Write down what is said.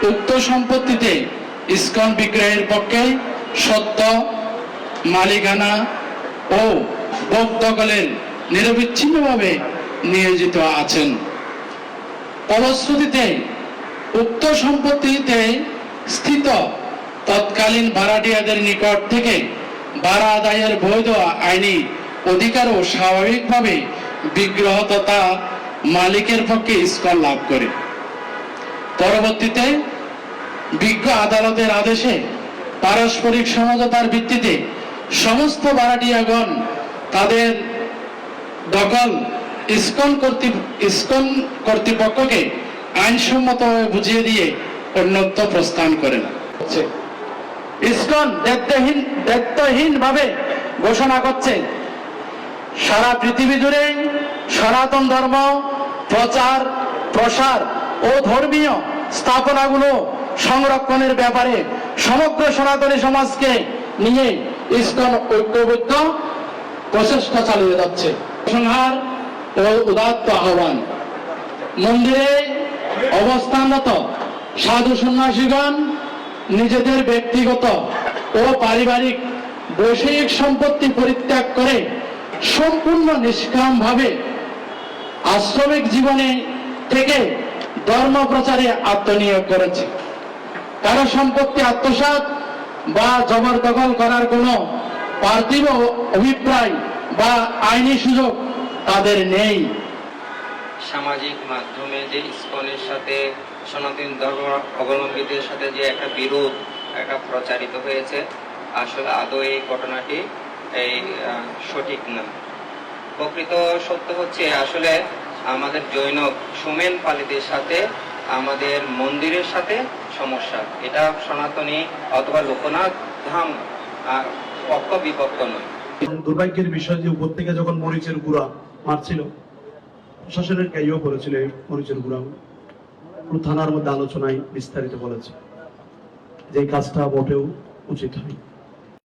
উক্ত সম্পত্তিতে ইসকন বিগ্রহের পক্ষে সত্য মালিকানা ও ভোগ দখলের নিরবিচ্ছিন্নভাবে নিয়োজিত আছেন। ফলশ্রুতিতে উক্ত সম্পত্তিতে স্থিত তৎকালীন ভাড়াটিয়াদের নিকট থেকে ভাড়া আদায়ের বৈধ আইনি অধিকারও স্বাভাবিকভাবে বিগ্রহ তথা মালিকের পক্ষে ইসকন লাভ করে। পরবর্তীতে বিজ্ঞ আদালতের আদেশে পারস্পরিক সমঝোতার ভিত্তিতে সমস্ত ভাড়াটিয়াগণ তাদের দখল ইসকন কর্তৃপক্ষকে আইনসম্মতভাবে বুঝিয়ে দিয়ে অন্যত্র প্রস্থান করেন। ইসকন দায়িত্বহীন ভাবে ঘোষণা করছে সারা পৃথিবী জুড়ে সনাতন ধর্ম প্রচার প্রসার ও ধর্মীয় স্থাপনাগুলো সংরক্ষণের ব্যাপারে সমগ্র সনাতনী সমাজকে নিয়ে ইসকন ঐক্যবদ্ধ প্রচেষ্টা চালিয়ে যাচ্ছে। সংহার ও উদাত্ত আহ্বান। মন্দিরে অবস্থানরত সাধু সন্ন্যাসীগণ নিজেদের ব্যক্তিগত ও পারিবারিক বৈষয়িক সম্পত্তি পরিত্যাগ করে সম্পূর্ণ নিষ্কামভাবে আশ্রমিক জীবনে থেকে ধর্ম প্রচারে আত্মনিয়োগ করেছে। কারো সম্পত্তি আত্মসাৎ বা জবরদখল করার কোনো পার্থিব অভিপ্রায় বা আইনি সুযোগ তাদের নেই। সামাজিক মাধ্যমে যে ইসকনের সাথে সনাতন ধর্ম অবলম্বীদের সাথে যে একটা বিরোধ একটা প্রচারিত হয়েছে, আসলে আদৌ এই ঘটনাটি সঠিক না। প্রকৃত সত্য হচ্ছে আসলে আমাদের জৈন সুমেন পালিতের সাথে আমাদের মন্দিরের সাথে সমস্যা। এটা সনাতনী অথবা লোকনাথ ধাম পক্ষ বিপক্ষ নয়। দুর্ভাগ্যের বিষয় যে উপর থেকে যখন মরিচের গুঁড়া মারছিল, প্রশাসনের গাইও করেছিল এই মরিচের গুঁড়া, থানার মধ্যে আলোচনায় বিস্তারিত বলেছে যে কাজটা মোটেও উচিত হয়।